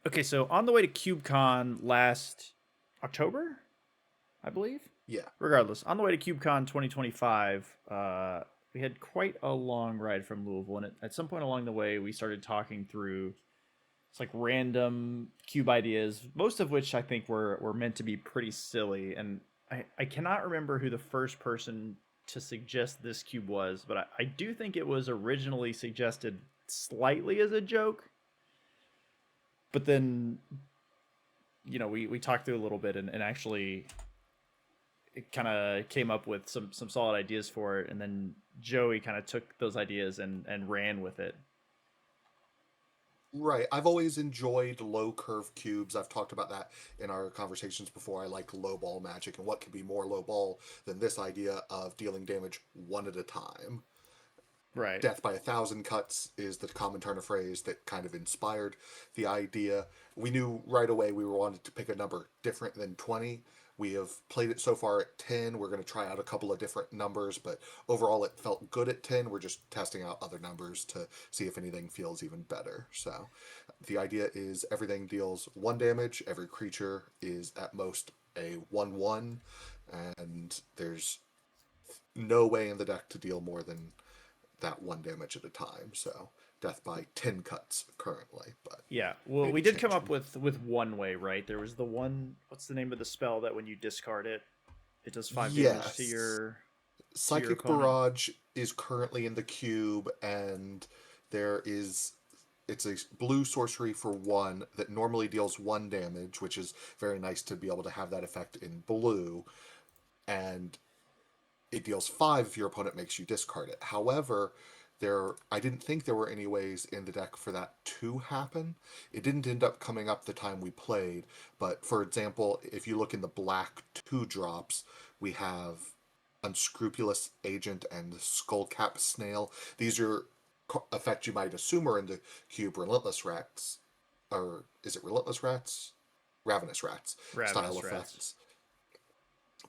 Okay, so on the way to CubeCon last October, I believe. Yeah. Regardless, on the way to CubeCon 2025, we had quite a long ride from Louisville, and at some point along the way, we started talking through it's like random cube ideas, most of which I think were meant to be pretty silly. And I cannot remember who the first person to suggest this cube was, but I do think it was originally suggested slightly as a joke. But then, we talked through a little bit and actually it kind of came up with some solid ideas for it. And then Joey kind of took those ideas and ran with it. Right. I've always enjoyed low curve cubes. I've talked about that in our conversations before. I like low ball magic, and what could be more low ball than this idea of dealing damage one at a time? Right. Death by a thousand cuts is the common turn of phrase that kind of inspired the idea. We knew right away we wanted to pick a number different than 20. We have played it so far at 10. We're going to try out a couple of different numbers, but overall it felt good at 10. We're just testing out other numbers to see if anything feels even better. So the idea is everything deals 1 damage, every creature is at most a 1/1, and there's no way in the deck to deal more than that 1 damage at a time. So death by 10 cuts currently, but Yeah. Well, we maybe did come up changing. with one way, right? There was the one. What's the name of the spell that when you discard it, it does 5 damage Yes. to your Psychic opponent? Barrage is currently in the cube, and there is. It's a blue sorcery for 1 that normally deals 1 damage, which is very nice to be able to have that effect in blue. And it deals 5 if your opponent makes you discard it. However, I didn't think there were any ways in the deck for that to happen. It didn't end up coming up the time we played, but for example, if you look in the black 2 drops, we have Unscrupulous Agent and Skullcap Snail. These are effects you might assume are in the cube. Relentless Rats, or is it Relentless Rats? Ravenous Rats style Ravenous rats. effects.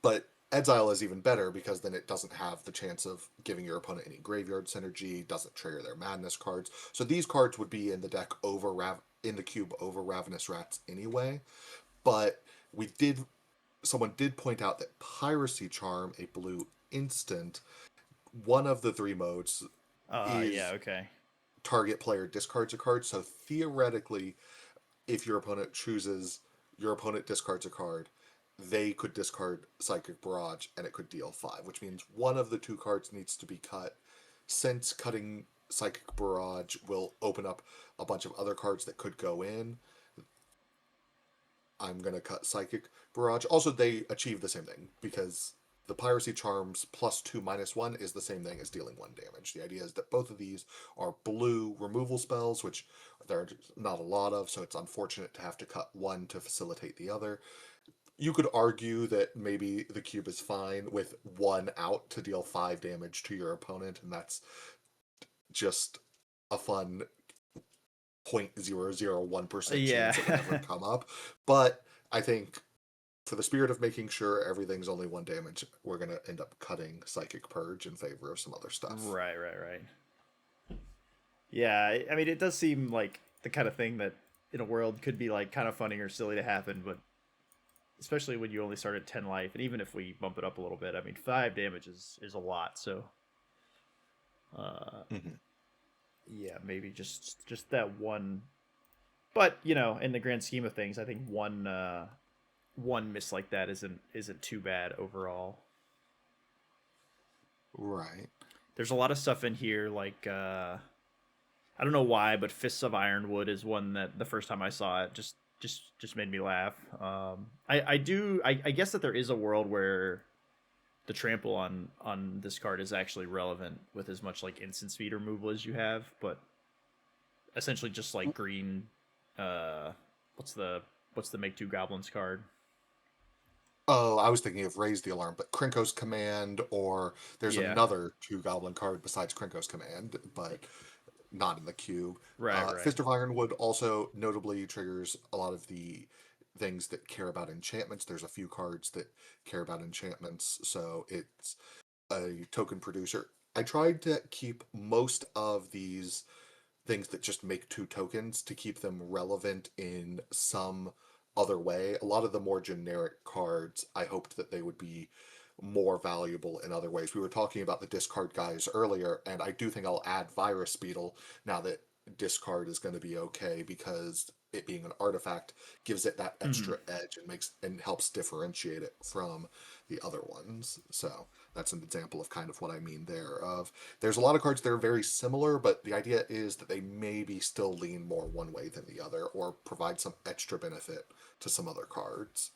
But Exile is even better because then it doesn't have the chance of giving your opponent any graveyard synergy, doesn't trigger their madness cards. So these cards would be in the deck in the cube over Ravenous Rats anyway. But we did someone did point out that Piracy Charm, a blue instant, one of the 3 modes Yeah. is Okay. target player discards a card. So theoretically, if your opponent discards a card, they could discard Psychic Barrage and it could deal 5, which means one of the 2 cards needs to be cut. Since cutting Psychic Barrage will open up a bunch of other cards that could go in, I'm going to cut Psychic Barrage. Also, they achieve the same thing because the Piracy Charms +2/-1 is the same thing as dealing 1 damage. The idea is that both of these are blue removal spells, which there are not a lot of, so it's unfortunate to have to cut one to facilitate the other. You could argue that maybe the cube is fine with 1 out to deal 5 damage to your opponent, and that's just a fun 0.001% Yeah. chance it would ever come up. But I think for the spirit of making sure everything's only 1 damage, we're going to end up cutting Psychic Purge in favor of some other stuff. Right. Right. Right. Yeah. I mean, it does seem like the kind of thing that in a world could be like kind of funny or silly to happen, but especially when you only start at 10 life, and even if we bump it up a little bit, I mean, 5 damage is a lot. So, uh, Mm-hmm. yeah, maybe just that one. But in the grand scheme of things, I think one miss like that isn't too bad overall. Right. There's a lot of stuff in here like I don't know why, but Fists of Ironwood is one that the first time I saw it just made me laugh. I guess that there is a world where the trample on this card is actually relevant with as much like instant speed removal as you have, but essentially just like green. Uh, what's the make 2 goblins card? Oh, I was thinking of Raise the Alarm, but Krenko's Command, or there's Yeah, another 2 goblin card besides Krenko's Command, but not in the queue. right, right. Fist of Ironwood also notably triggers a lot of the things that care about enchantments. There's a few cards that care about enchantments, so it's a token producer. I tried to keep most of these things that just make 2 tokens to keep them relevant in some other way. A lot of the more generic cards, I hoped that they would be more valuable in other ways. We were talking about the discard guys earlier, and I do think I'll add Virus Beetle now that discard is going to be okay, because it being an artifact gives it that Hmm. extra edge and makes and helps differentiate it from the other ones. So that's an example of kind of what I mean there. Of there's a lot of cards that are very similar, but the idea is that they maybe still lean more one way than the other, or provide some extra benefit to some other cards.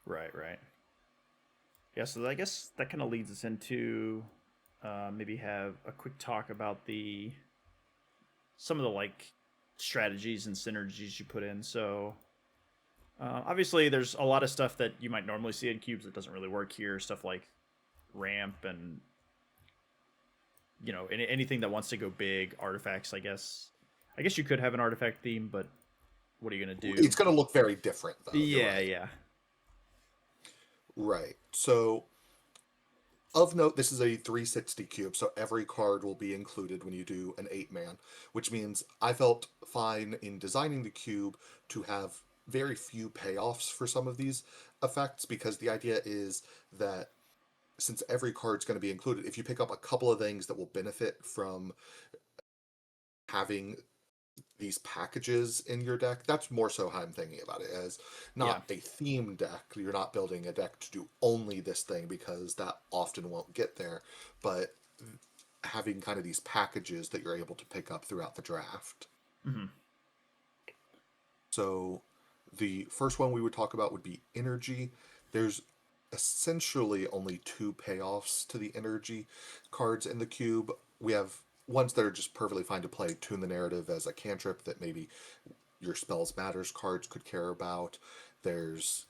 Right, right. Yeah, so I guess that kind of leads us into maybe have a quick talk about the some of the like strategies and synergies you put in. So obviously, there's a lot of stuff that you might normally see in cubes that doesn't really work here. Stuff like ramp and anything that wants to go big. Artifacts, I guess. I guess you could have an artifact theme, but what are you gonna do? It's going to look very different, though. You're Yeah, right. yeah, Right. So, of note, this is a 360 cube, so every card will be included when you do an 8-man, which means I felt fine in designing the cube to have very few payoffs for some of these effects, because the idea is that since every card's going to be included, if you pick up a couple of things that will benefit from having these packages in your deck, that's more so how I'm thinking about it, as yeah. not a theme deck. You're not building a deck to do only this thing, because that often won't get there, but having kind of these packages that you're able to pick up throughout the draft. Hmm. So the first one we would talk about would be energy. There's essentially only 2 payoffs to the energy cards in the cube. We have ones that are just perfectly fine to play: Tune the Narrative as a cantrip that maybe your Spells Matters cards could care about. There's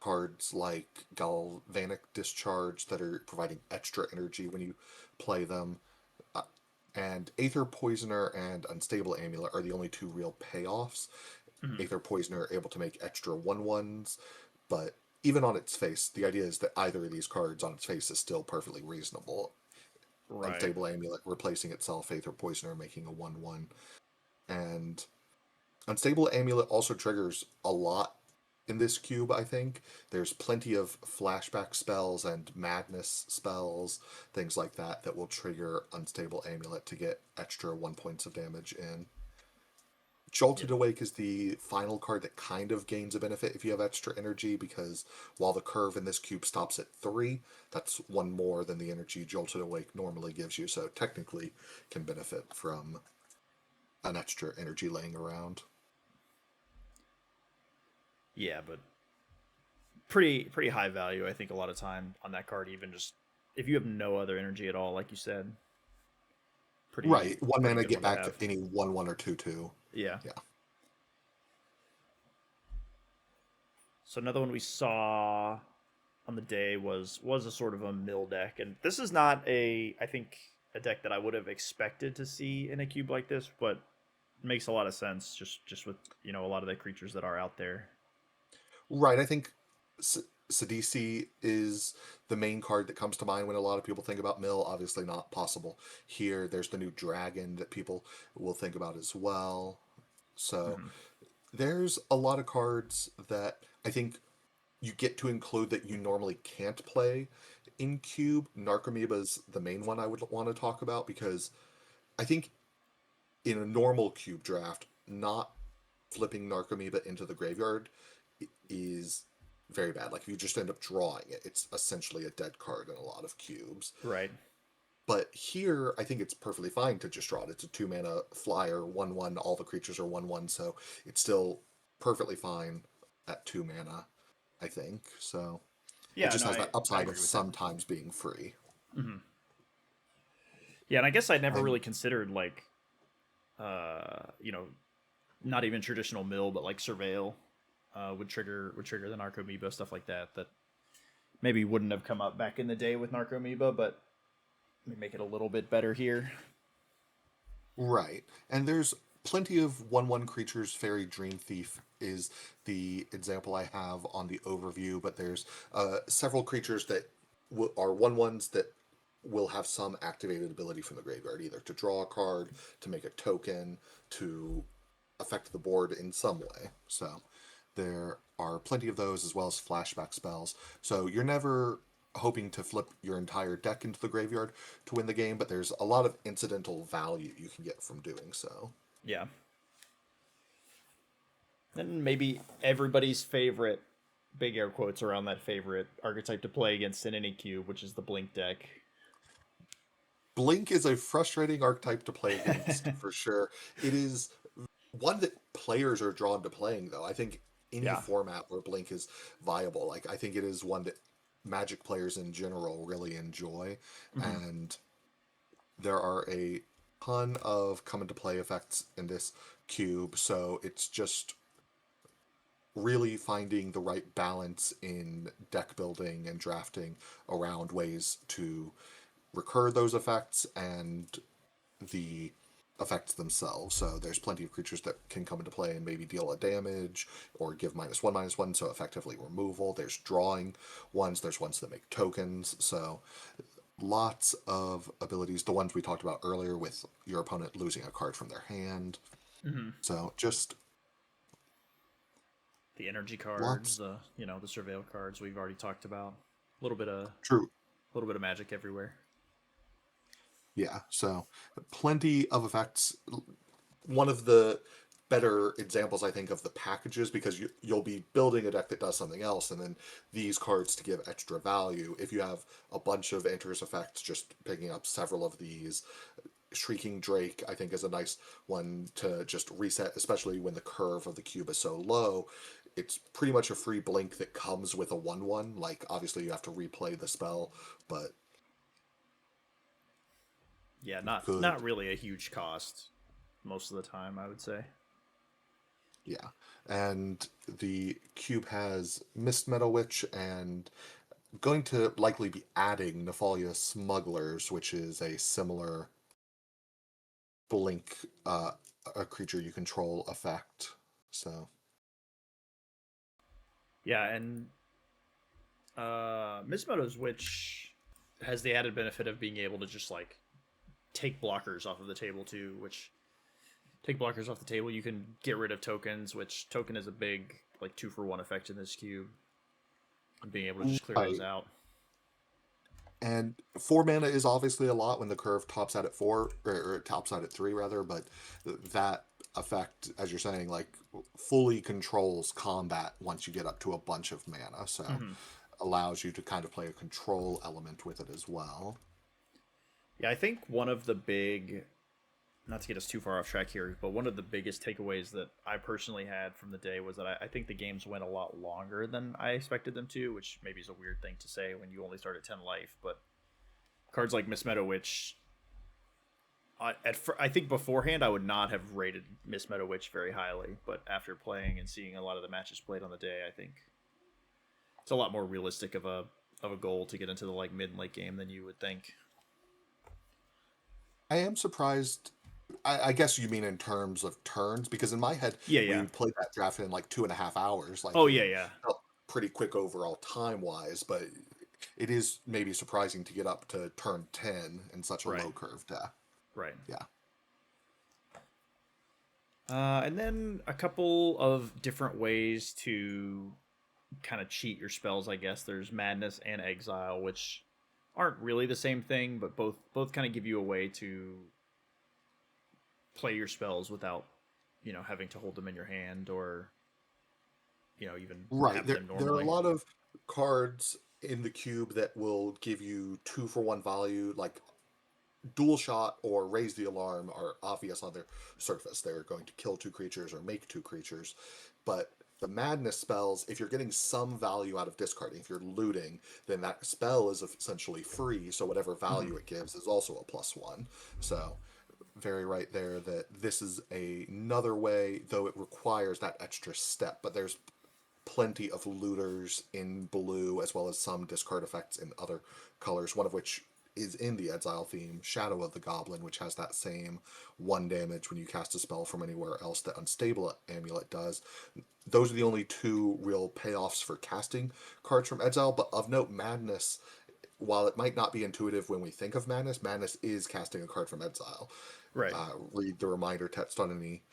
cards like Galvanic Discharge that are providing extra energy when you play them. Uh, and Aether Poisoner and Unstable Amulet are the only 2 real payoffs. Hmm. Aether Poisoner able to make extra 1/1s, but even on its face, the idea is that either of these cards on its face is still perfectly reasonable. Right. Unstable Amulet replacing itself, Aether Poisoner making a 1/1. And Unstable Amulet also triggers a lot in this cube, I think. There's plenty of flashback spells and madness spells, things like that, that will trigger Unstable Amulet to get extra 1 points of damage in. Yeah. Jolted Awake is the final card that kind of gains a benefit if you have extra energy, because while the curve in this cube stops at 3, that's 1 more than the energy Jolted Awake normally gives you, so technically can benefit from an extra energy laying around. Yeah, but pretty high value. I think a lot of time on that card, even just if you have no other energy at all, like you said, pretty Right, 1 pretty mana good get one to back have. any 1/1 or 2/2. Yeah. Yeah. So another one we saw on the day was a sort of a mill deck, and this is not a I think a deck that I would have expected to see in a cube like this, but it makes a lot of sense just with a lot of the creatures that are out there. Right, I think S- Sidisi is the main card that comes to mind when a lot of people think about Mill. Obviously, not possible here. There's the new dragon that people will think about as well. So Hmm. there's a lot of cards that I think you get to include that you normally can't play in Cube. Narcomoeba is the main one I would want to talk about, because I think in a normal Cube draft, not flipping Narcomoeba into the graveyard is very bad. Like if you just end up drawing it, it's essentially a dead card in a lot of cubes. Right. But here, I think it's perfectly fine to just draw it. It's a 2 mana flyer, 1/1. All the creatures are 1/1, so it's still perfectly fine at 2 mana, I think. So it Yeah. just No, has that I upside of agree with that. sometimes being free. Hmm. Yeah, and I guess I never I'm really considered like you know not even traditional mill, but like surveil would trigger the narcomoeba stuff like that. That maybe wouldn't have come up back in the day with narcomoeba, but make it a little bit better here. right. And there's plenty of 1/1 creatures. Fairy Dream Thief is the example I have on the overview, but there's several creatures that are 1/1s that will have some activated ability from the graveyard, either to draw a card, to make a token, to affect the board in some way. So there are plenty of those, as well as flashback spells. So you're never hoping to flip your entire deck into the graveyard to win the game, but there's a lot of incidental value you can get from doing so. Yeah. And maybe everybody's favorite, big air quotes around that favorite archetype to play against in any cube, which is the Blink deck. Blink is a frustrating archetype to play against for sure. It is one that players are drawn to playing, though. I think any Yeah. format where Blink is viable, like I think it is one that Magic players in general really enjoy, Mm-hmm. and there are a ton of come into play effects in this cube, so it's just really finding the right balance in deck building and drafting around ways to recur those effects and the effects themselves. So there's plenty of creatures that can come into play and maybe deal a damage or give -1/-1, so effectively removal. There's drawing ones, there's ones that make tokens. So lots of abilities. The ones we talked about earlier with your opponent losing a card from their hand. Mm-hmm. So just The energy cards, lots. the surveil cards we've already talked about. A little bit of True. magic everywhere. Yeah. So plenty of effects. One of the better examples, I think, of the packages, because you'll be building a deck that does something else, and then these cards to give extra value. If you have a bunch of enters effects, just picking up several of these. Shrieking Drake, I think, is a nice one to just reset, especially when the curve of the cube is so low. It's pretty much a free blink that comes with a 1/1. Like, obviously, you have to replay the spell, but Yeah, not good. really a huge cost most of the time, I would say. Yeah. And the cube has Mist Meadow Witch, and going to likely be adding Nephalia Smugglers, which is a similar blink, a creature you control effect. So, Yeah, and Miss Meadows, which has the added benefit of being able to just like take blockers off of the table too, which take blockers off the table, you can get rid of tokens, which token is a big like 2-for-1 effect in this cube. And being able to just clear those right. out. And 4 mana is obviously a lot when the curve tops out at 4, or tops out at 3 rather, but that effect, as you're saying, like fully controls combat once you get up to a bunch of mana. So Mm-hmm. allows you to kind of play a control element with it as well. Yeah, I think one of the big, not to get us too far off track here, but one of the biggest takeaways that I personally had from the day was that I think the games went a lot longer than I expected them to, which maybe is a weird thing to say when you only start at 10 life, but cards like Miss Meadow Witch, I think beforehand I would not have rated Miss Meadow Witch very highly, but after playing and seeing a lot of the matches played on the day, I think it's a lot more realistic of a goal to get into the like mid and late game than you would think. I am surprised. I guess you mean in terms of turns, because in my head, Yeah, we yeah. played that draft in like 2.5 hours. Like Oh it yeah, yeah. felt pretty quick overall time wise, but it is maybe surprising to get up to turn 10 in such a Right, low curve deck. right. Yeah. And then a couple of different ways to kind of cheat your spells, I guess. There's Madness and Exile, which aren't really the same thing, but both kind of give you a way to play your spells without, having to hold them in your hand or, even Right. have There, them there are a normally. lot of cards in the cube that will give you 2-for-1 value, like Dual Shot or Raise the Alarm are obvious on their surface. They're going to kill two creatures or make two creatures. But the Madness spells, if you're getting some value out of discarding, if you're looting, then that spell is essentially free. So whatever Mm-hmm. value it gives is also a +1. So very right there that this is another way, though it requires that extra step. But there's plenty of looters in blue, as well as some discard effects in other colors, one of which is in the Exile theme, Shadow of the Goblin, which has that same 1 damage when you cast a spell from anywhere else that Unstable Amulet does. Those are the only two real payoffs for casting cards from Exile, but of note, Madness while it might not be intuitive when we think of madness, madness is casting a card from exile. Right. Read the reminder text on any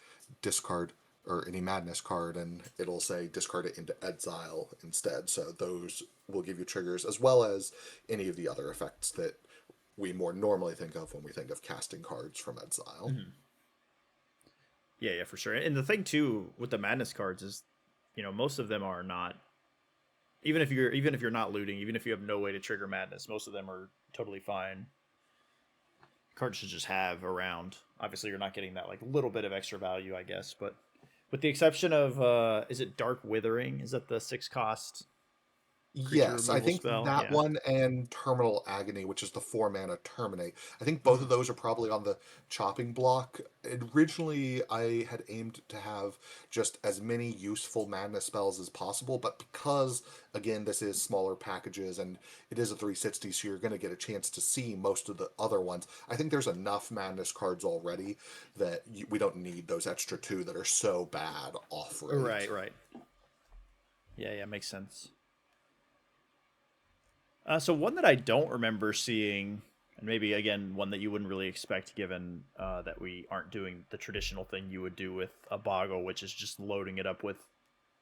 discard or any madness card, and it'll say discard it into exile instead. So those will give you triggers, as well as any of the other effects that we more normally think of when we think of casting cards from exile. Mm-hmm. Yeah, yeah, for sure. And the thing too with the madness cards is, most of them are not. Even if you're not looting, even if you have no way to trigger madness, most of them are totally fine cards to just have around. Obviously, you're not getting that like little bit of extra value, I guess. But with the exception of, is it Dark Withering? Is that the 6 cost creature Yes, I removal think spell? that Yeah. one and Terminal Agony, which is the 4 mana Terminate. I think both of Mm-hmm. those are probably on the chopping block. Originally, I had aimed to have just as many useful madness spells as possible, but because, again, this is smaller packages and it is a 360, so you're going to get a chance to see most of the other ones, I think there's enough madness cards already that we don't need those extra two that are so bad off Right, rate. right. Yeah, yeah, makes sense. So one that I don't remember seeing, and maybe again one that you wouldn't really expect, given that we aren't doing the traditional thing you would do with a boggle, which is just loading it up with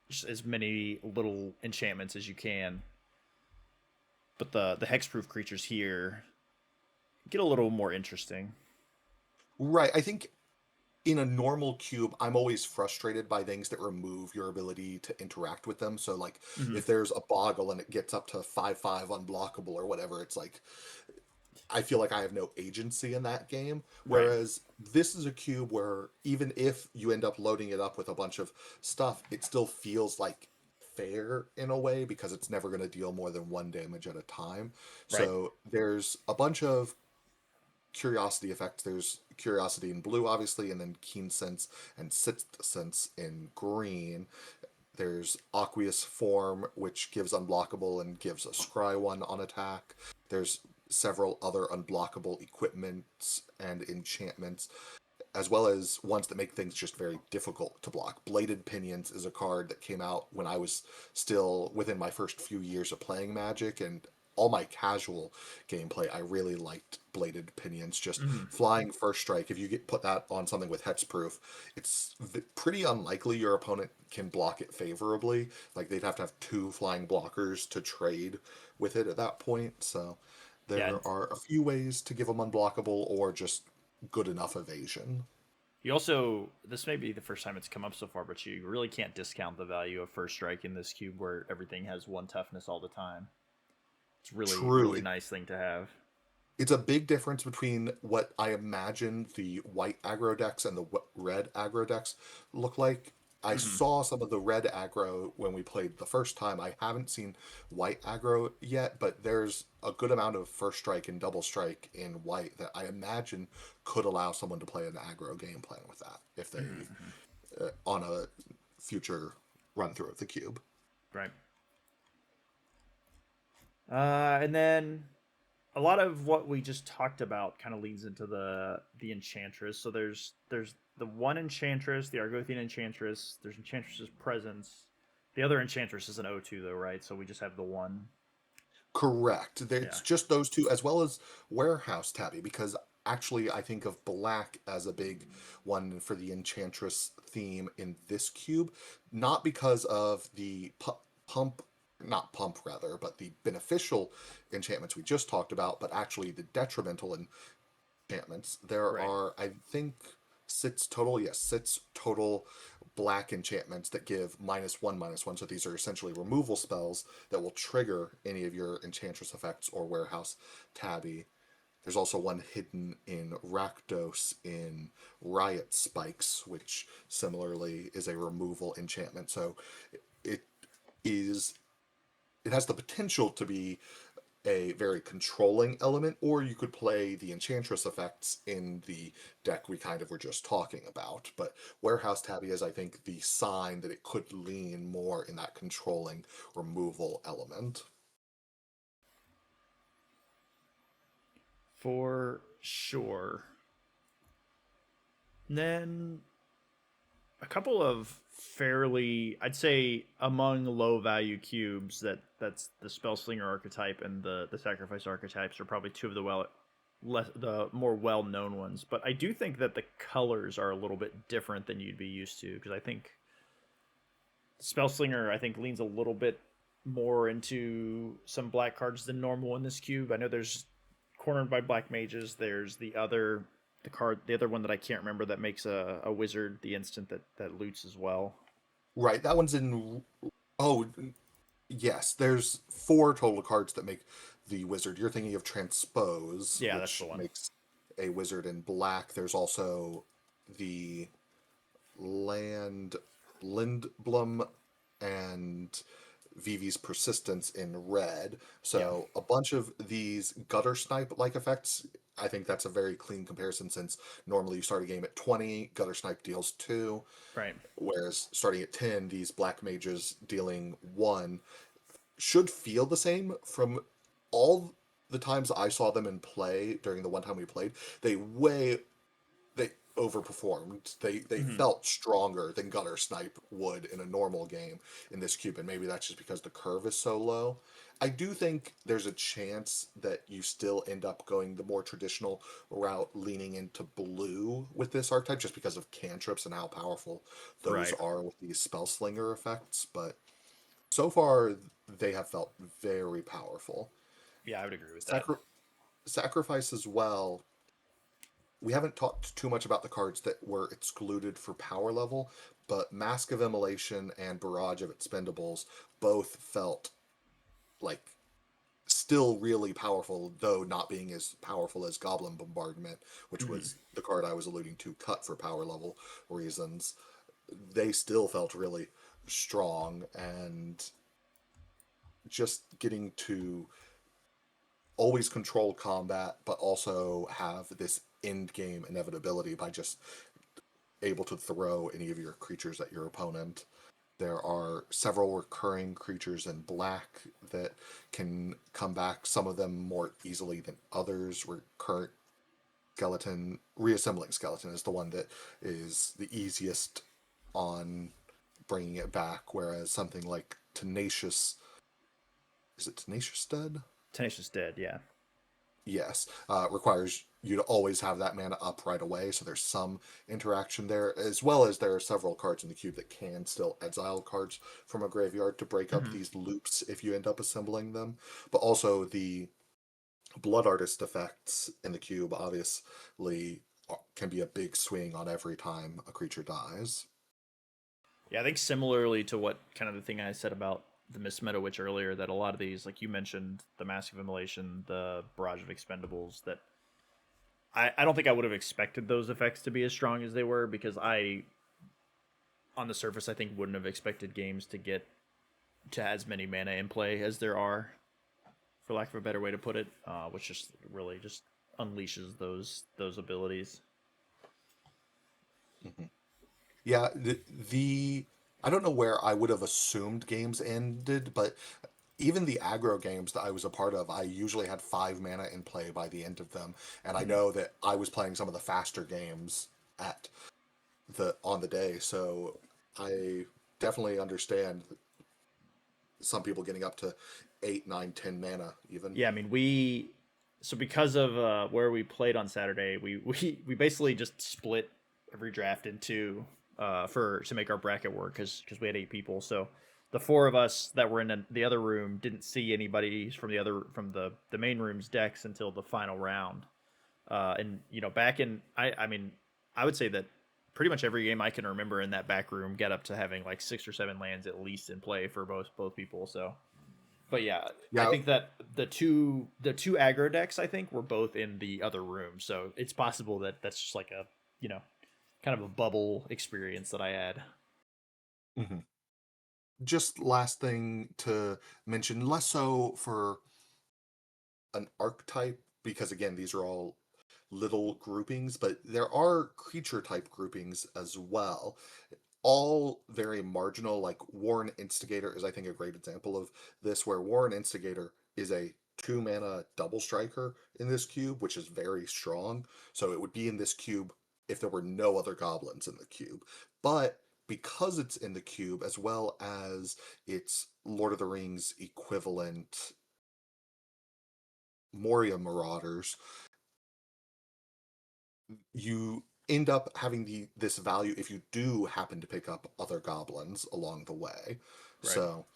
just as many little enchantments as you can. But the hexproof creatures here get a little more interesting. Right, I think in a normal cube, I'm always frustrated by things that remove your ability to interact with them. So, like, Mm-hmm. if there's a boggle and it gets up to 5/5 unblockable or whatever, it's like I feel like I have no agency in that game. Right. Whereas this is a cube where even if you end up loading it up with a bunch of stuff, it still feels like fair in a way because it's never going to deal more than one damage at a time. Right. So there's a bunch of curiosity effects. There's curiosity in blue, obviously, and then keen sense and sixth sense in green. There's aqueous form, which gives unblockable and gives a scry one on attack. There's several other unblockable equipments and enchantments, as well as ones that make things just very difficult to block. Bladed Pinions is a card that came out when I was still within my first few years of playing Magic, and all my casual gameplay, I really liked Bladed Pinions. Just Mm-hmm. flying first strike. If you get put that on something with hexproof, it's pretty unlikely your opponent can block it favorably. Like they'd have to have two flying blockers to trade with it at that point. So Yeah, and there are a few ways to give them unblockable or just good enough evasion. you also, this may be the first time it's come up so far, but you really can't discount the value of first strike in this cube where everything has one toughness all the time. It's really, True. really nice thing to have. It's a big difference between what I imagine the white aggro decks and the red aggro decks look like. I Mm-hmm. saw some of the red aggro when we played the first time. I haven't seen white aggro yet, but there's a good amount of first strike and double strike in white that I imagine could allow someone to play an aggro game plan with that if they Mm-hmm. on a future run through of the cube. Right. And then a lot of what we just talked about kind of leads into the enchantress. So there's the one enchantress, the Argothian enchantress. There's enchantress's presence. The other enchantress is an O2 though, right? So we just have the one. Correct. Yeah. It's just those two, as well as Warehouse Tabby, because actually I think of black as a big one for the Enchantress theme in this cube, not because of the pump, not pump rather, but the beneficial enchantments we just talked about, but actually the detrimental enchantments. There Right. are, I think, six total. Yes, six total black enchantments that give -1/-1. So these are essentially removal spells that will trigger any of your enchantress effects or warehouse tabby. There's also one hidden in Rakdos in Riot Spikes, which similarly is a removal enchantment. So it is it has the potential to be a very controlling element, or you could play the enchantress effects in the deck we kind of were just talking about. But Warehouse Tabby is, I think, the sign that it could lean more in that controlling removal element. For sure. And then a couple of fairly, I'd say, among low value cubes, that's the Spellslinger archetype and the Sacrifice archetypes are probably two of the the more well known ones. But I do think that the colors are a little bit different than you'd be used to, because I think Spellslinger leans a little bit more into some black cards than normal in this cube. I know there's cornered by black mages. There's the other one that I can't remember that makes a wizard the instant that loots as well. Right, that one's in. Oh, yes. There's four total cards that make the wizard. You're thinking of Transpose, Yeah, that's the which one. makes a wizard in black. There's also the land Lindblom and Vivi's Persistence in red. Yeah, So a bunch of these gutter snipe like effects. I think that's a very clean comparison since normally you start a game at 20, gutter snipe deals 2, right. whereas starting at 10, these black mages dealing 1 should feel the same from all the times I saw them in play during the one time we played. They overperformed. They Hmm. felt stronger than Gutter Snipe would in a normal game in this cube, and maybe that's just because the curve is so low. I do think there's a chance that you still end up going the more traditional route, leaning into blue with this archetype, just because of cantrips and how powerful those Right. are with these spell slinger effects. But so far, they have felt very powerful. Yeah, I would agree with that. Sacri- Sacrifice as well. We haven't talked too much about the cards that were excluded for power level, but Mask of Immolation and Barrage of Expendables both felt like still really powerful, though not being as powerful as Goblin Bombardment, which Hmm. was the card I was alluding to, cut for power level reasons. They still felt really strong, and just getting to always control combat, but also have this end game inevitability by just able to throw any of your creatures at your opponent. There are several recurring creatures in black that can come back, some of them more easily than others. Recurrent skeleton, reassembling skeleton is the one that is the easiest on bringing it back, whereas something like tenacious, is it tenacious dead? Tenacious Dead. Yeah. Yes, requires you to always have that mana up right away, so there's some interaction there, as well as there are several cards in the cube that can still exile cards from a graveyard to break up Hmm. these loops if you end up assembling them. But also the Blood Artist effects in the cube obviously can be a big swing on every time a creature dies. Yeah, I think similarly to what kind of the thing I said about the Miss Meadow Witch earlier, that a lot of these, like you mentioned, the Massive Immolation, the Barrage of Expendables, that I don't think I would have expected those effects to be as strong as they were, because on the surface, I think wouldn't have expected games to get to as many mana in play as there are, for lack of a better way to put it, which just really just unleashes those abilities. Mhm. Yeah, the I don't know where I would have assumed games ended, but even the aggro games that I was a part of, I usually had 5 mana in play by the end of them, and I Mhm. know that I was playing some of the faster games at the on the day, so I definitely understand some people getting up to 8, 9, 10 mana even. Yeah, I mean because of where we played on Saturday, we basically just split every draft into for to make our bracket work, because we had 8 people. So the four of us that were in the other room didn't see anybody from the main room's decks until the final round. And back in I mean I would say that pretty much every game I can remember in that back room get up to having like 6 or 7 lands at least in play for both people. So but yeah, I Yeah, think that the two aggro decks I think were both in the other room, so it's possible that that's just like a kind of a bubble experience that I had. mhm. Just last thing to mention, less so for an archetype, because again, these are all little groupings, but there are creature type groupings as well. All very marginal, like Warren Instigator is, I think, a great example of this, where Warren Instigator is a 2 mana double striker in this cube, which is very strong. So it would be in this cube if there were no other goblins in the cube. But because it's in the cube, as well as its Lord of the Rings equivalent Moria Marauders, you end up having this value if you do happen to pick up other goblins along the way. Right. So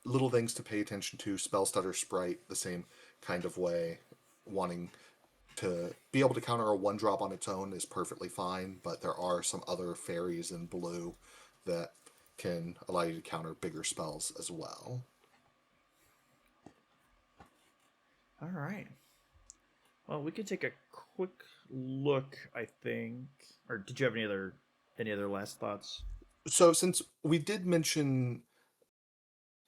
little things to pay attention to. Spell stutter sprite the same kind of way. Wanting to be able to counter a one drop on its own is perfectly fine, but there are some other fairies in blue that can allow you to counter bigger spells as well. All right. Well, we could take a quick look, I think. Or did you have any other last thoughts? So since we did mention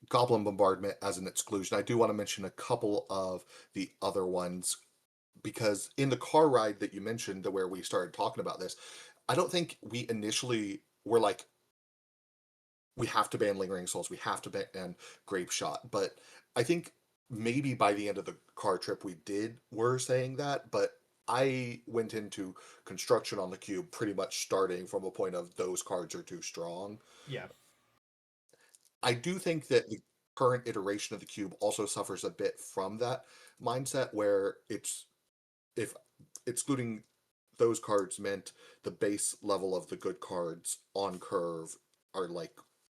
Goblin Bombardment as an exclusion, I do want to mention a couple of the other ones because in the car ride that you mentioned, where we started talking about this, I don't think we initially were like, we have to ban Lingering Souls, we have to ban Grape Shot. But I think maybe by the end of the car trip were saying that, but I went into construction on the cube pretty much starting from a point of those cards are too strong. Yeah. I do think that the current iteration of the cube also suffers a bit from that mindset where it's if excluding those cards meant the base level of the good cards on curve are like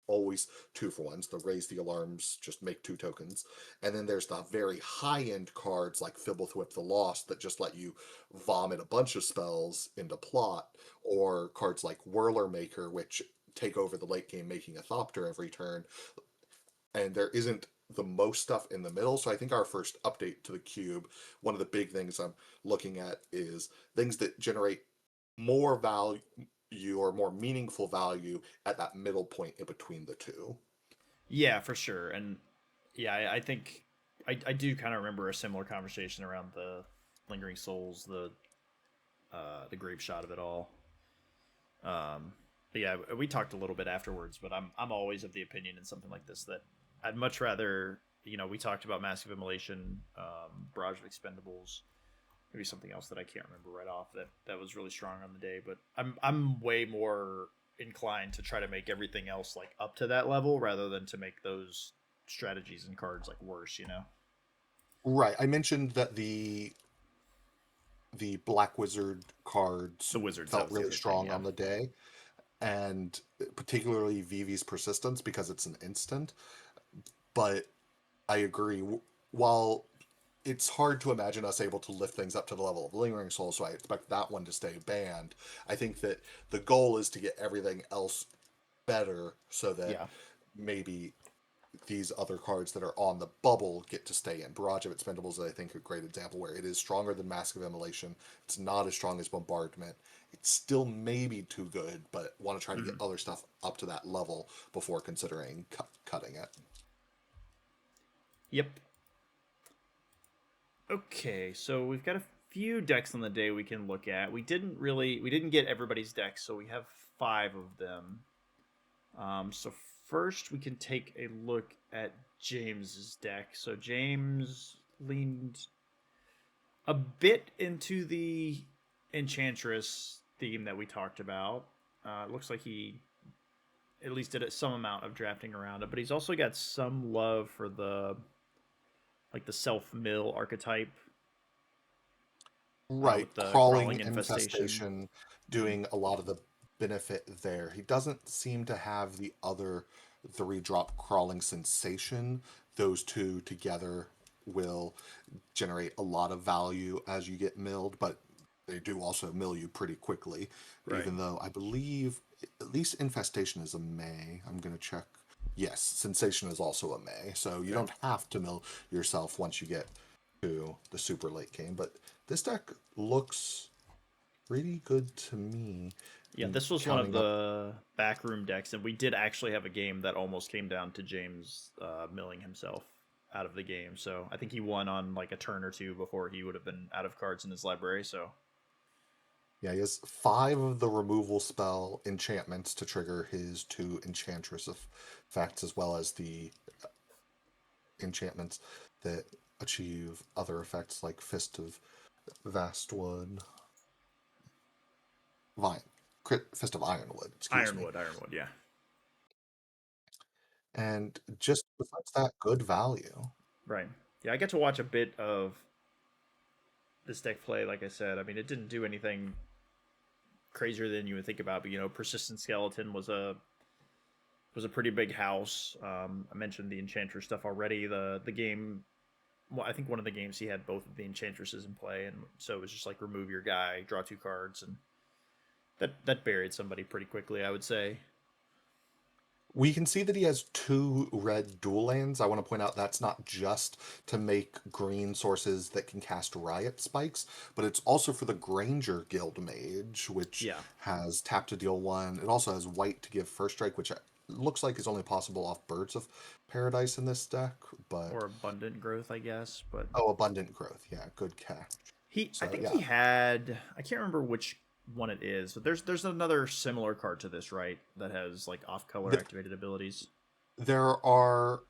always 2-for-1s. The raise the alarms, just make 2 tokens. And then there's the very high end cards like Fibblethwip the Lost that just let you vomit a bunch of spells into plot, or cards like Whirler Maker, which take over the late game making a Thopter every turn. And there isn't the most stuff in the middle. So I think our first update to the cube, one of the big things I'm looking at is things that generate more value or more meaningful value at that middle point in between the two. Yeah, for sure. And yeah, I think I do kind of remember a similar conversation around the Lingering Souls, the grape shot of it all. But yeah, we talked a little bit afterwards, but I'm always of the opinion in something like this that I'd much rather, we talked about Massive Immolation, Barrage of Expendables, maybe something else that I can't remember right off that was really strong on the day, but I'm way more inclined to try to make everything else like up to that level rather than to make those strategies and cards like worse. Right. I mentioned that the Black Wizard cards The wizards, that felt was the really other thing, strong yeah. on the day, and particularly Vivi's Persistence because it's an instant. But I agree. While it's hard to imagine us able to lift things up to the level of Lingering Soul, so I expect that one to stay banned. I think that the goal is to get everything else better so that Yeah. maybe these other cards that are on the bubble get to stay in. Barrage of Expendables is, I think, a great example where it is stronger than Massive Immolation. It's not as strong as Bombardment. It's still maybe too good, but want to try to get Mhm. other stuff up to that level before considering cutting it. Yep. Okay, so we've got a few decks on the day we can look at. We didn't get everybody's decks, so we have 5 of them. So first we can take a look at James's deck. So James leaned a bit into the Enchantress theme that we talked about. It looks like he at least did some amount of drafting around it, but he's also got some love for the self mill archetype Right, with the crawling crawling infestation. infestation Mm-hmm. doing a lot of the benefit there. He doesn't seem to have the other 3-drop crawling sensation. Those two together will generate a lot of value as you get milled, but they do also mill you pretty quickly, Right. even though I believe at least infestation is a May. I'm going to check. Yes, sensation is also a May, so you Okay. don't have to mill yourself once you get to the super late game, but this deck looks pretty good to me. Yeah, And this was one of counting up, the backroom decks, and we did actually have a game that almost came down to James milling himself out of the game. So I think he won on like a turn or two before he would have been out of cards in his library. So yeah, he has 5 of the removal spell enchantments to trigger his 2 enchantress effects, as well as the enchantments that achieve other effects like Fist of Vastwood. Vine. Fist of Ironwood, excuse me. Ironwood, yeah. And just besides that, good value. Right. Yeah, I get to watch a bit of this deck play. Like I said, I mean, it didn't do anything crazier than you would think about, but Persistent Skeleton was a pretty big house. I mentioned the Enchantress stuff already. The game, well, I think one of the games he had both of the Enchantresses in play, and so it was just like remove your guy, draw 2 cards, and that buried somebody pretty quickly, I would say. We can see that he has 2 red dual lands. I want to point out that's not just to make green sources that can cast Riot Spikes, but it's also for the Granger Guild Mage, which Yeah, has tap to deal 1. It also has white to give first strike, which looks like is only possible off Birds of Paradise in this deck, but or Abundant Growth, I guess. But oh, Abundant Growth. Yeah, good catch. I So think yeah, he had, I can't remember which one it is, but there's another similar card to this, right? That has like off color th- activated abilities. there are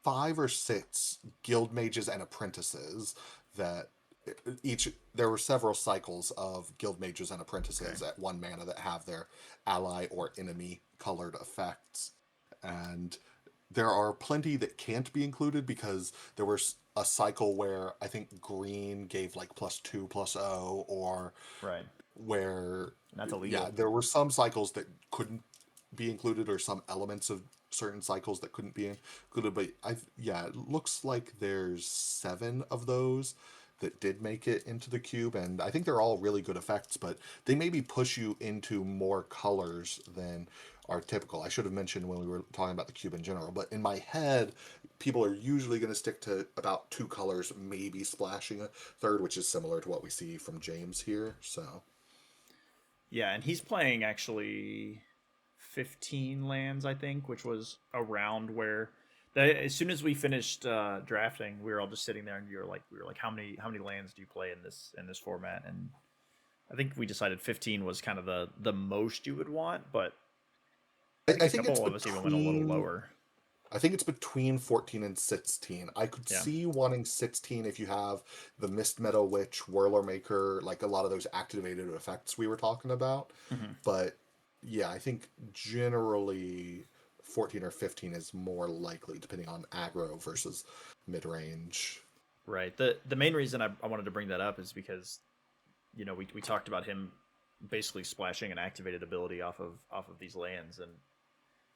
5 or 6 guild mages and apprentices that each there were several cycles of guild mages and Okay. apprentices at 1 mana that have their ally or enemy colored effects, and there are plenty that can't be included because there was a cycle where I think green gave like +2/+0, or Right. where And that's yeah, illegal. there were some cycles that couldn't be included, or some elements of certain cycles that couldn't be included. But yeah, it looks like there's 7 of those that did make it into the cube, and I think they're all really good effects, but they maybe push you into more colors than are typical. I should have mentioned when we were talking about the cube in general, but in my head, people are usually going to stick to about 2 colors, maybe splashing a third, which is similar to what we see from James here. So Yeah, and he's playing actually 15 lands, I think, which was around where as soon as we finished drafting, we were all just sitting there, and we were like, how many lands do you play in this format? And I think we decided 15 was kind of the most you would want, but I think I a think it's couple of us even went a little between lower. I think it's between 14 and 16. I could Yeah. see wanting 16 if you have the Mist Meadow Witch, Whirler Maker, like a lot of those activated effects we were talking about. Hmm. But yeah, I think generally 14 or 15 is more likely, depending on aggro versus mid range. Right. The main reason I wanted to bring that up is because we talked about him basically splashing an activated ability off of these lands, and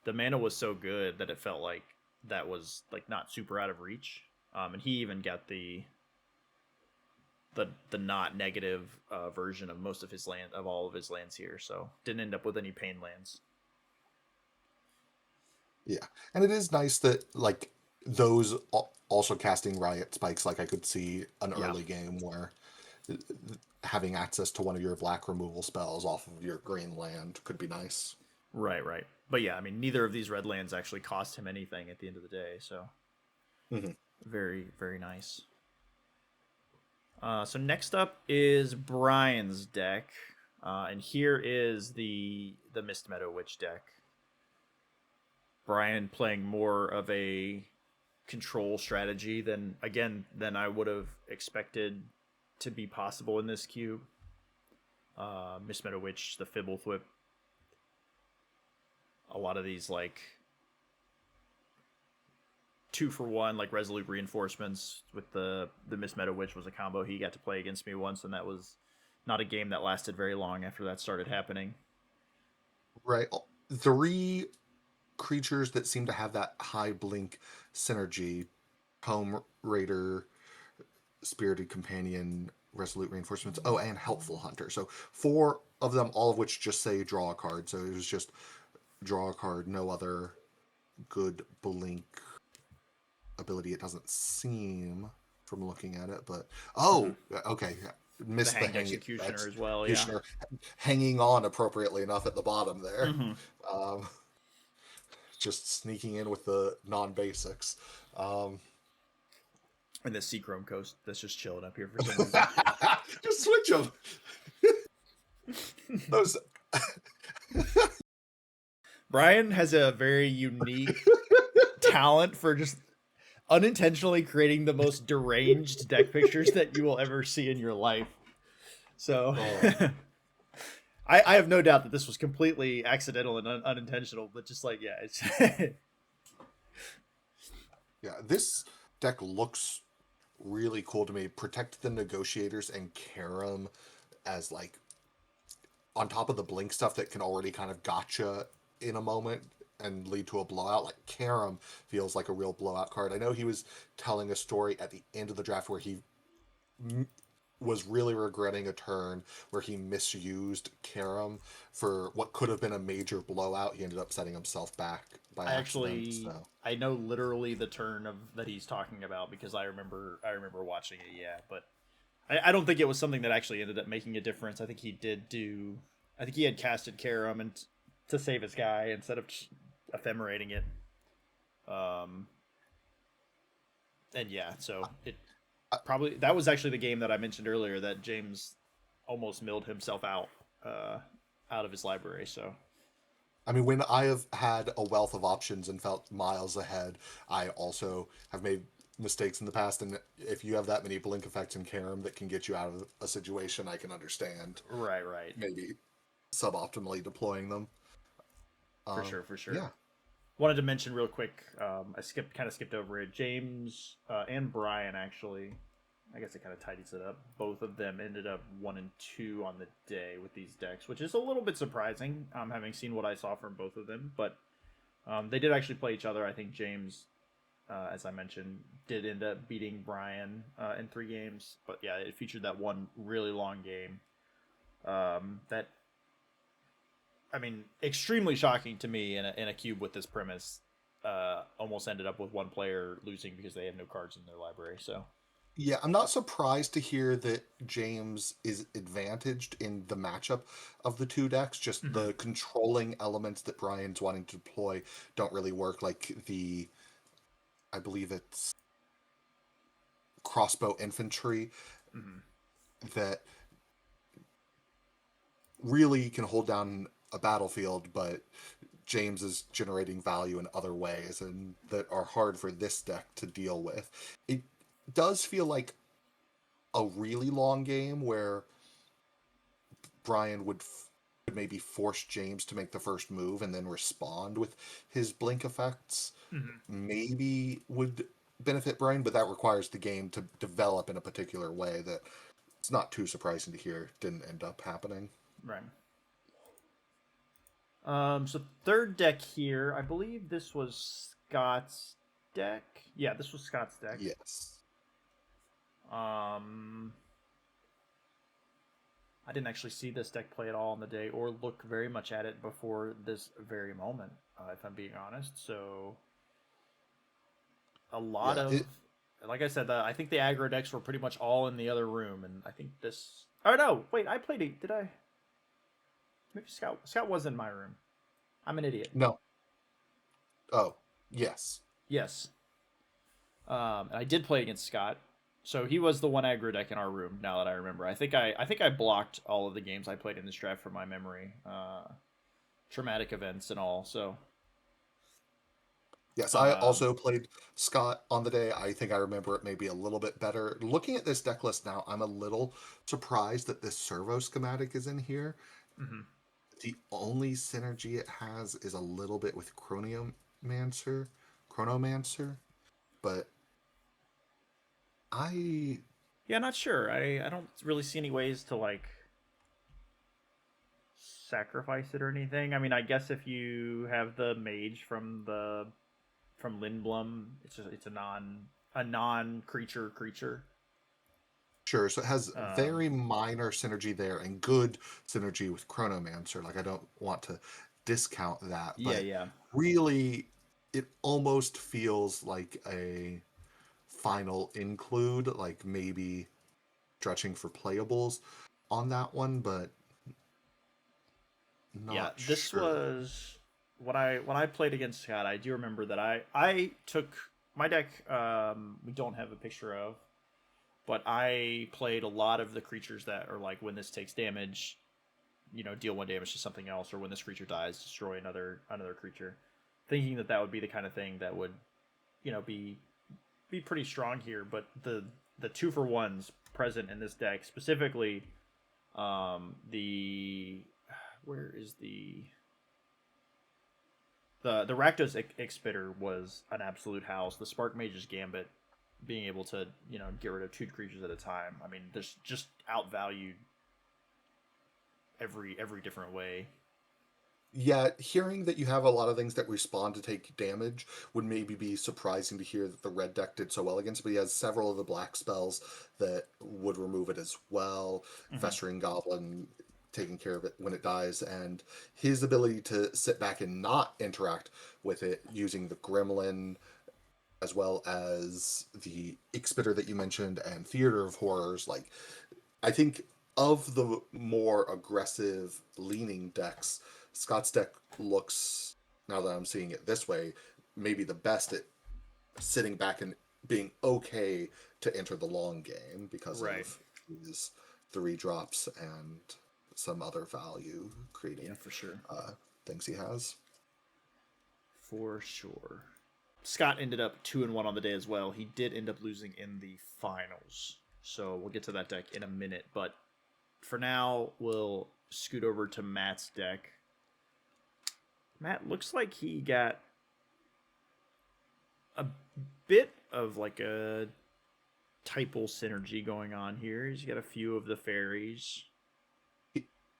the mana was so good that it felt like that was like not super out of reach. And he even got the not negative version of most of his land of all of his lands here, so didn't end up with any pain lands. Yeah. And it is nice that, like, those also casting Riot Spikes, like I could see an Yeah. early game where having access to one of your black removal spells off of your green land could be nice. Right, right. But yeah, I mean, neither of these red lands actually cost him anything at the end of the day, so Hmm. very, very nice. So next up is Brian's deck, and here is the Mist Meadow Witch deck. Brian playing more of a control strategy than I would have expected to be possible in this cube. Mist Meadow Witch, the Fibblethwip, a lot of these like 2-for-1 like Resolute Reinforcements with the Mist Meadow Witch was a combo he got to play against me once, and that was not a game that lasted very long after that started happening. Right. 3 creatures that seem to have that high blink synergy: Home Raider, Spirited Companion, Resolute Reinforcements, oh, and Helpful Hunter. So 4 of them, all of which just say draw a card. So it was just draw a card, no other good blink ability. It doesn't seem from looking at it, but Mm-hmm. oh, okay. The Missed the Hanged hanging Executioner as well, yeah. executioner hanging on appropriately enough at the bottom there. Mm-hmm. Um, just sneaking in with the non basics. Um, And the Seachrome Coast that's just chilling up here for some reason. just switch them. Those. Brian has a very unique talent for just unintentionally creating the most deranged deck pictures that you will ever see in your life. So Oh, I have no doubt that this was completely accidental and unintentional, but just like, yeah, it's Yeah, this deck looks really cool to me. Protect the Negotiators and Karam as like on top of the blink stuff that can already kind of gotcha in a moment and lead to a blowout. Like Karam feels like a real blowout card. I know he was telling a story at the end of the draft where he was really regretting a turn where he misused Karam for what could have been a major blowout. He ended up setting himself back by accident. So I know literally the turn of that he's talking about because I remember watching it. Yeah, but I don't think it was something that actually ended up making a difference. I think he did do. I think he had casted Karam and to save his guy instead of just ephemerating it. Um, and yeah, so it I, probably that was actually the game that I mentioned earlier that James almost milled himself uh, out of his library. So I mean, when I have had a wealth of options and felt miles ahead, I also have made mistakes in the past. And if you have that many blink effects in Karam that can get you out of a situation, I can understand right, maybe suboptimally deploying them. for sure, for sure. Yeah, Wanted to mention real quick. I skipped over it. James and Brian actually. I guess it kind of tidies it up. Both of them ended up 1 and 2 on the day with these decks, which is a little bit surprising, having seen what I saw from both of them. But they did actually play each other. I think James, as I mentioned, did end up beating Brian in 3 games. But yeah, it featured that one really long game. That I mean, extremely shocking to me in a cube with this premise. Almost ended up with one player losing because they had no cards in their library. So yeah. I'm not surprised to hear that James is advantaged in the matchup of the two decks. Just mm-hmm. the controlling elements that Brian's wanting to deploy don't really work. Like I believe it's crossbow infantry Mm-hmm. that really can hold down a battlefield, but James is generating value in other ways and that are hard for this deck to deal with. It does feel like a really long game where Brian would maybe force James to make the first move and then respond with his blink effects. Mm-hmm. Maybe would benefit Brian, but that requires the game to develop in a particular way that it's not too surprising to hear didn't end up happening. Right. So third deck here, I believe this was Scott's deck. Yeah, this was Scott's deck. Yes. Um, I didn't actually see this deck play at all on the day or look very much at it before this very moment, if I'm being honest. So a lot Yeah, of, like I said, I think the aggro decks were pretty much all in the other room, and I think this. Oh no, wait, I played it. Did I? Maybe Scout was in my room. I'm an idiot. no. Oh, yes. Yes. And I did play against Scott, so he was the one aggro deck in our room. Now that I remember, I think I blocked all of the games I played in this draft from my memory, traumatic events and all. So, Yes, I um, also played Scott on the day. I think I remember it maybe a little bit better. Looking at this deck list now, I'm a little surprised that this servo schematic is in here. mhm. The only synergy it has is a little bit with Chronomancer, but I Yeah, not sure. I don't really see any ways to like sacrifice it or anything. I mean, I guess if you have the mage from Lindblum, it's a non creature. sure. So it has Um, very minor synergy there and good synergy with Chronomancer. Like I don't want to discount that, yeah, but yeah, really it almost feels like a final include, like maybe stretching for playables on that one, but yeah. not This sure. was when I played against Scott. I do remember that I took my deck. We don't have a picture of, but I played a lot of the creatures that are like when this takes damage, deal 1 damage to something else, or when this creature dies, destroy another creature, thinking that that would be the kind of thing that would, be pretty strong here. But the 2-for-1s present in this deck, specifically, the where is the Rakdos Expitter was an absolute house. The Spark Mage's Gambit, being able to get rid of 2 creatures at a time. I mean, there's just outvalued every different way. Yeah, hearing that you have a lot of things that respond to take damage would maybe be surprising to hear that the red deck did so well against, but he has several of the black spells that would remove it as well. Mm-hmm. Festering Goblin taking care of it when it dies, and his ability to sit back and not interact with it using the Gremlin as well as the Expitter that you mentioned and Theater of Horrors. Like, I think of the more aggressive leaning decks, Scott's deck looks, now that I'm seeing it this way, maybe the best at sitting back and being okay to enter the long game because Right. of his 3 drops and some other value creating For sure. things he has. For sure. Scott ended up 2-1 on the day as well. He did end up losing in the finals. So we'll get to that deck in a minute. But for now, we'll scoot over to Matt's deck. Matt looks like he got a bit of like a typal synergy going on here. He's got a few of the fairies.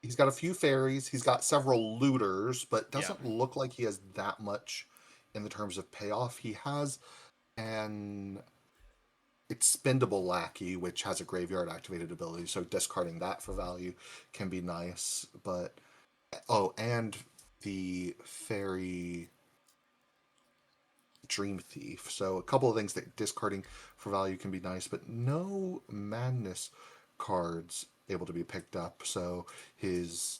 He's got a few fairies. He's got several looters, but doesn't look like he has that much in the terms of payoff. He has an expendable lackey, which has a graveyard activated ability, so discarding that for value can be nice. But and the fairy Dream Thief. So a couple of things that discarding for value can be nice, but no madness cards able to be picked up. So his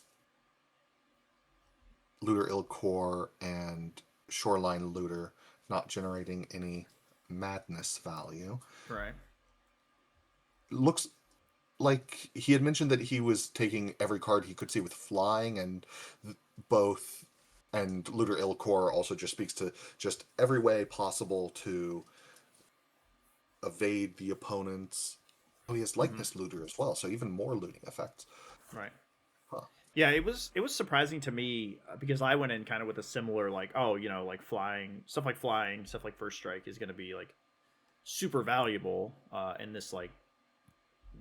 Looter Ilkor and Shoreline Looter not generating any madness value. Right. Looks like he had mentioned that he was taking every card he could see with flying, and both and Looter Ilkor also just speaks to just every way possible to evade the opponent's. Oh, he has Likeness Looter as well, so even more looting effects. Right. Huh. Yeah, it was surprising to me because I went in kind of with a similar like like flying stuff like First Strike is going to be like super valuable in this like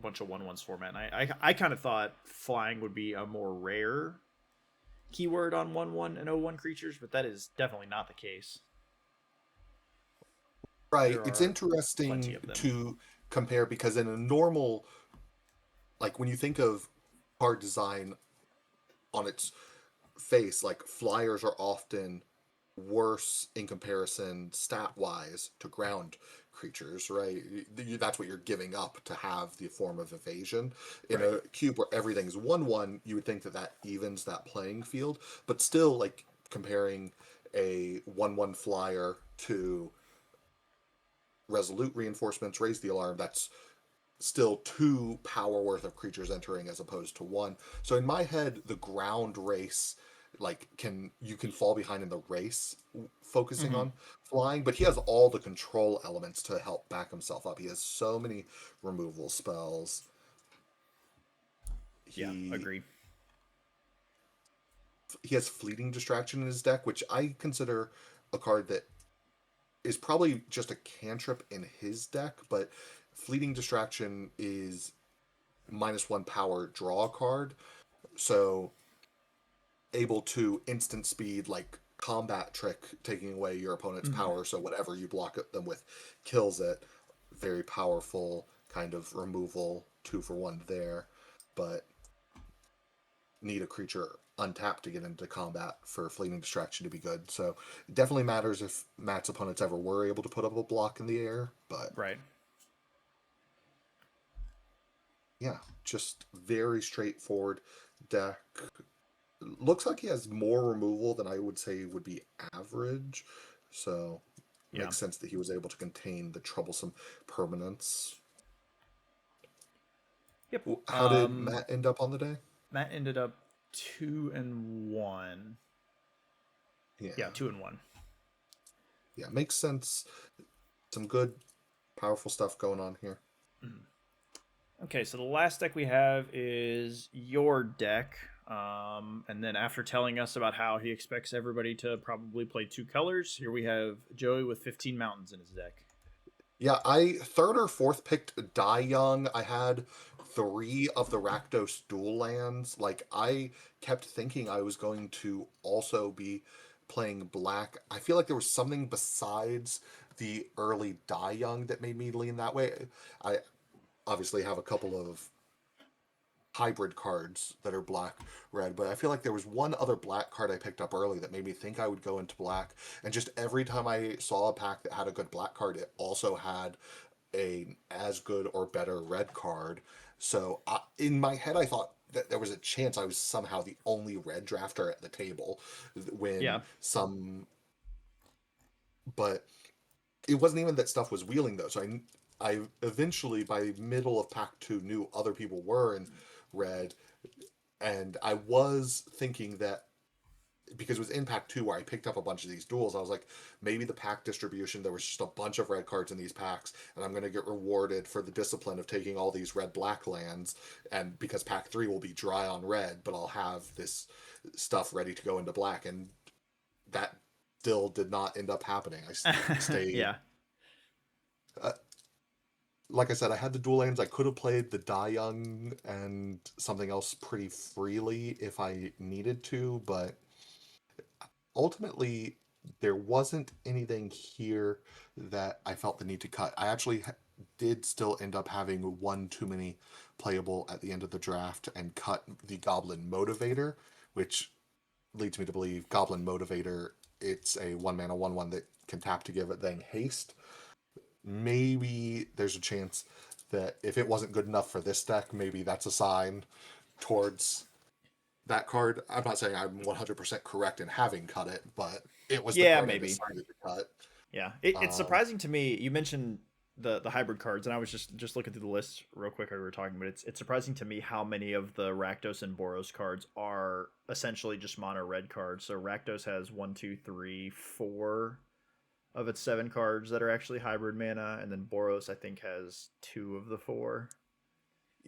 bunch of 1/1s format. And I kind of thought flying would be a more rare keyword on 1/1 and 0/1 creatures, but that is definitely not the case. Right. It's interesting to compare because in a normal, like when you think of card design on its face, like flyers are often worse in comparison stat wise to ground creatures, right? That's what you're giving up to have the form of evasion. In a cube where everything's 1/1, you would think that that evens that playing field, but still, like comparing a 1/1 flyer to Resolute Reinforcements, Raise the Alarm, that's still 2 power worth of creatures entering as opposed to 1. So in my head, the ground race, like you can fall behind in the race focusing on flying, but he has all the control elements to help back himself up. He has so many removal spells. Agree. He has Fleeting Distraction in his deck, which I consider a card that is probably just a cantrip in his deck, but Fleeting Distraction is -1 power draw a card, so able to instant speed like combat trick, taking away your opponent's power, so whatever you block them with kills it. Very powerful kind of removal, 2-for-1 there, but need a creature untapped to get into combat for Fleeting Distraction to be good. So it definitely matters if Matt's opponents ever were able to put up a block in the air, but yeah, just very straightforward deck. Looks like he has more removal than I would say would be average, so it makes sense that he was able to contain the troublesome permanents. Yep. How did Matt end up on the day? Matt ended up 2-1. Yeah, 2-1. Yeah, makes sense. Some good, powerful stuff going on here. Okay, so the last deck we have is your deck. And then after telling us about how he expects everybody to probably play two colors, here we have Joey with 15 mountains in his deck. Yeah, I third or fourth picked Die Young. I had three of the Rakdos dual lands. Like, I kept thinking I was going to also be playing black. I feel like there was something besides the early Die Young that made me lean that way. I obviously have a couple of hybrid cards that are black red, but I feel like there was one other black card I picked up early that made me think I would go into black. And just every time I saw a pack that had a good black card, it also had a as good or better red card. So in my head, I thought that there was a chance I was somehow the only red drafter at the table when Yeah. some, but it wasn't even that stuff was wheeling though. So I eventually by middle of pack two knew other people were in red, and I was thinking that because it was in pack two where I picked up a bunch of these duels, I was like, maybe the pack distribution, there was just a bunch of red cards in these packs, and I'm going to get rewarded for the discipline of taking all these red black lands. And because pack three will be dry on red, but I'll have this stuff ready to go into black. And that still did not end up happening. I stayed. Yeah. Uh, like I said, I had the dual lands. I could have played the Die Young and something else pretty freely if I needed to, but ultimately there wasn't anything here that I felt the need to cut. I actually did still end up having one too many playable at the end of the draft and cut the Goblin Motivator, which leads me to believe Goblin Motivator, it's a 1 mana 1/1 that can tap to give it then haste. Maybe there's a chance that if it wasn't good enough for this deck, maybe that's a sign towards that card. I'm not saying I'm 100% correct in having cut it, but it was the Yeah, card I maybe. decided to cut. Yeah. It's Um, surprising to me. You mentioned the hybrid cards, and I was just looking through the list real quick while we were talking, but it's surprising to me how many of the Rakdos and Boros cards are essentially just mono red cards. So Rakdos has one, two, three, four of its seven cards that are actually hybrid mana, and then Boros I think has two of the four.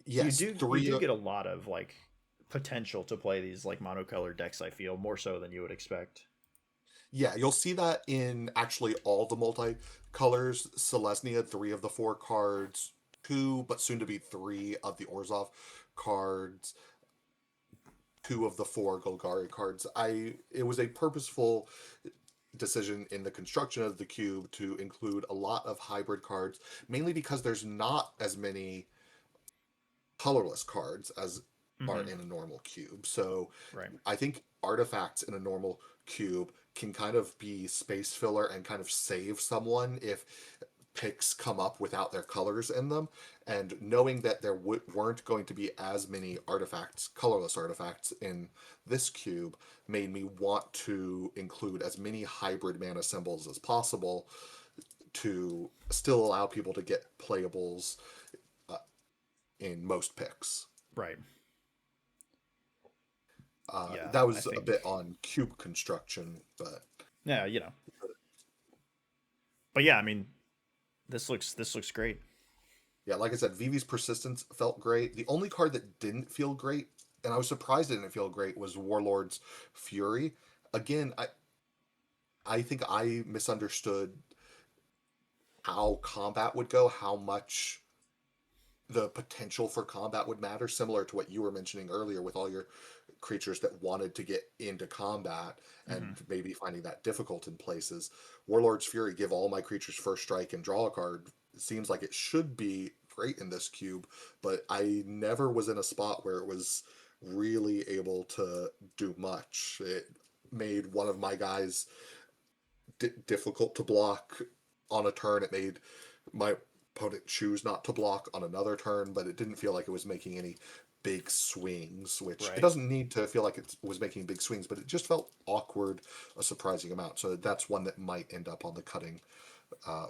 So you yes, do get a lot of like potential to play these like monocolored decks. I feel more so than you would expect. yeah, you'll see that in actually all the multicolors. Selesnya, three of the four cards, two, but soon to be three of the Orzhov cards, two of the four Golgari cards. It was a purposeful decision in the construction of the cube to include a lot of hybrid cards, mainly because there's not as many colorless cards as are Mm-hmm. in a normal cube. So Right. I think artifacts in a normal cube can kind of be space filler and kind of save someone if picks come up without their colors in them. And knowing that there weren't going to be as many artifacts, colorless artifacts in this cube, made me want to include as many hybrid mana symbols as possible to still allow people to get playables uh, in most picks. Right. Yeah, That I was a think. bit on cube construction, but Yeah, you know. But yeah, I mean, this looks great. yeah, like I said, Vivi's persistence felt great. The only card that didn't feel great, and I was surprised it didn't feel great, was Warlord's Fury. Again, I think I misunderstood how combat would go, how much the potential for combat would matter, similar to what you were mentioning earlier with all your creatures that wanted to get into combat Mm-hmm. and maybe finding that difficult in places. Warlord's Fury, give all my creatures first strike and draw a card. It seems like it should be great in this cube, but I never was in a spot where it was really able to do much. It made one of my guys difficult to block on a turn. It made my opponent choose not to block on another turn, but it didn't feel like it was making any big swings, which it Right. doesn't need to feel like it was making big swings, but it just felt awkward a surprising amount. So that's one that might end up on the cutting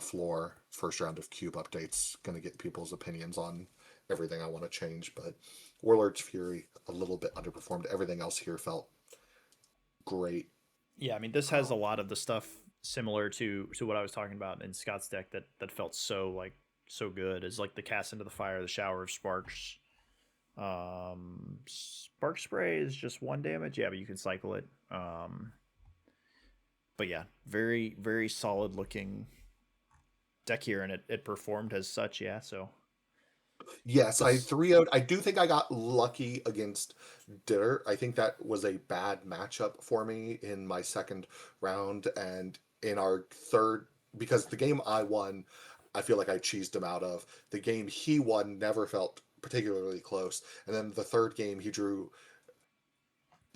floor. First round of cube updates, going to get people's opinions on everything I want to change, but Warlord's Fury a little bit underperformed. Everything else here felt great. Yeah, I mean, this has a Um, lot of the stuff similar to what I was talking about in Scott's deck that felt so like so good is like the cast into the fire, the shower of sparks. Spark Spray is just one damage. Yeah, but you can cycle it. But yeah, very very solid looking deck here, and it performed as such. Yeah, so Yes, I this 3 0'd. I do think I got lucky against Ditter. I think that was a bad matchup for me in my second round and in our third, because the game I won, I feel like I cheesed him out of. The game he won never felt particularly close. And then the third game, he drew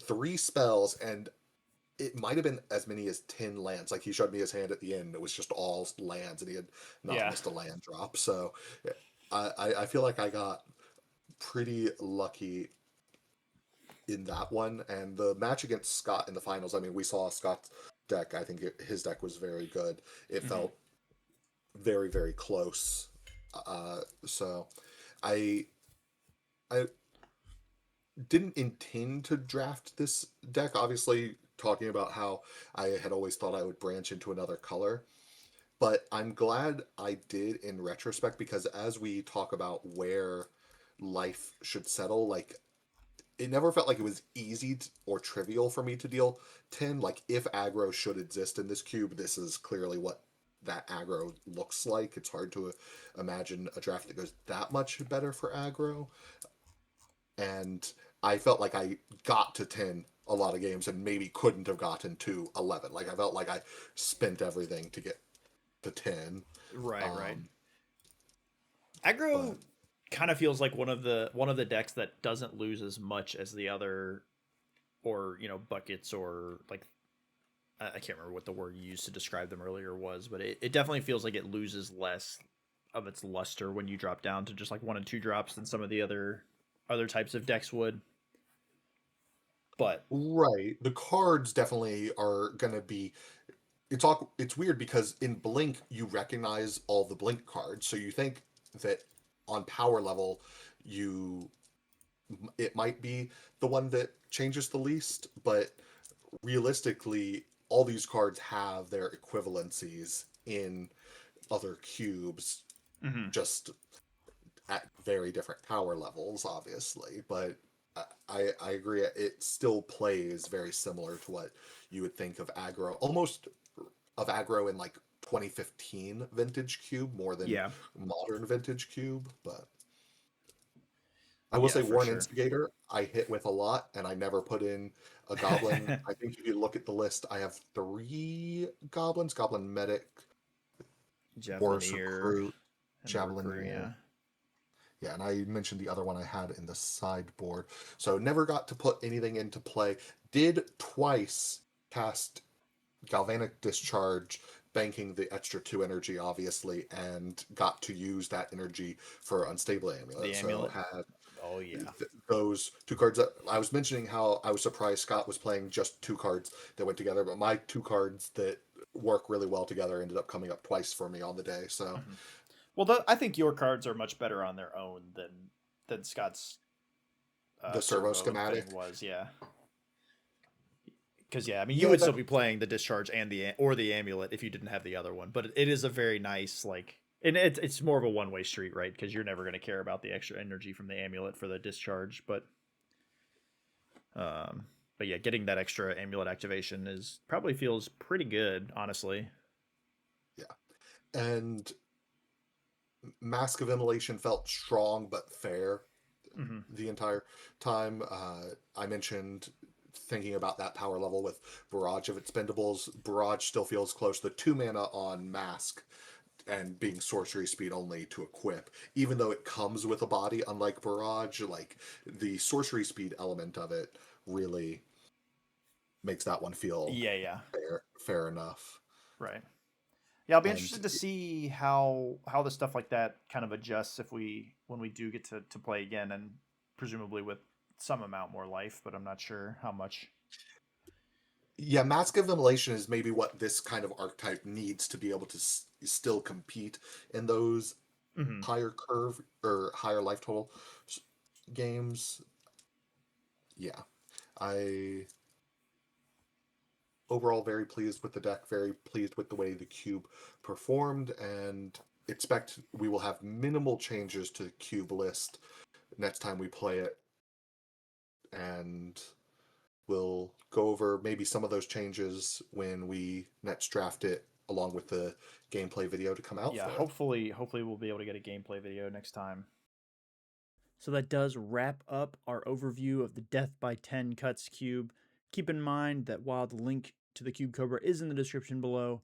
three spells, and it might have been as many as 10 lands. Like he showed me his hand at the end, it was just all lands, and he had not yeah. missed a land drop. So I feel like I got pretty lucky in that one. And the match against Scott in the finals, I mean, we saw Scott's deck. I think his deck was very good. It Hmm. felt very, very close. So I I didn't intend to draft this deck. Obviously, talking about how I had always thought I would branch into another color. But I'm glad I did in retrospect, because as we talk about where life should settle, like it never felt like it was easy or trivial for me to deal 10. Like, if aggro should exist in this cube, this is clearly what that aggro looks like. It's hard to imagine a draft that goes that much better for aggro. And I felt like I got to 10 a lot of games and maybe couldn't have gotten to 11. Like, I felt like I spent everything to get to 10. Right, right. Um, Aggro but kind of feels like one of the decks that doesn't lose as much as the other, or buckets, or like I can't remember what the word you used to describe them earlier was, but it definitely feels like it loses less of its luster when you drop down to just like one and two drops than some of the other types of decks would. But right, the cards definitely are gonna be. It's weird because in Blink you recognize all the Blink cards, so you think that on power level you it might be the one that changes the least, but realistically all these cards have their equivalencies in other cubes, mhm. just at very different power levels, obviously. But I agree, it still plays very similar to what you would think of aggro, almost of aggro in like 2015 vintage cube more than Yeah, modern vintage cube. But I will yeah, say for Warren sure. Instigator I hit with a lot, and I never put in a goblin. I think if you look at the list, I have three goblins: Goblin Medic, Boris Javelineer Recruit, and the recruit. Javelinier. Yeah, Yeah, and I mentioned the other one I had in the sideboard. So never got to put anything into play. Did twice cast Galvanic Discharge, banking the extra two energy, obviously, and got to use that energy for Unstable the Amulet. So amulet. had Oh yeah, those two cards. I was mentioning how I was surprised Scott was playing just two cards that went together, but my two cards that work really well together ended up coming up twice for me on the day. So mhm. Well, I think your cards are much better on their own than Scott's the servo servo thing schematic. was. Yeah, because yeah, I mean, you Yeah, would still that be playing the discharge and the amulet if you didn't have the other one. But it is a very nice, like, and it's more of a one way street, right? Because you're never going to care about the extra energy from the amulet for the discharge, um, but yeah, getting that extra amulet activation is probably feels pretty good, honestly. yeah. And Mask of Immolation felt strong but fair Hmm. the entire time. I mentioned thinking about that power level with Barrage of Expendables. Barrage still feels close. The two mana on Mask and being sorcery speed only to equip, even though it comes with a body, unlike Barrage, like the sorcery speed element of it really makes that one feel Yeah, yeah, fair enough. right. Yeah, I'll be And interested to see how the stuff like that kind of adjusts if we when we do get to play again, and presumably with some amount more life, but I'm not sure how much. yeah, Mask of Immolation is maybe what this kind of archetype needs to be able to still compete in those Hmm. higher curve or higher life total games. Yeah, I overall very pleased with the deck, very pleased with the way the cube performed, and expect we will have minimal changes to the cube list next time we play it, and we'll go over maybe some of those changes when we next draft it, along with the gameplay video to come out Yeah, for it. hopefully we'll be able to get a gameplay video next time. So that does wrap up our overview of the Death by 10 Cuts cube. Keep in mind that while the link to the Cube Cobra is in the description below,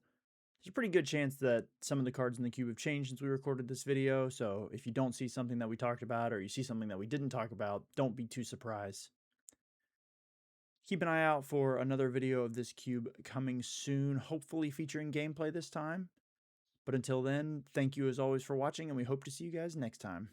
there's a pretty good chance that some of the cards in the cube have changed since we recorded this video, so if you don't see something that we talked about or you see something that we didn't talk about, don't be too surprised. Keep an eye out for another video of this cube coming soon, hopefully featuring gameplay this time. But until then, thank you as always for watching, and we hope to see you guys next time.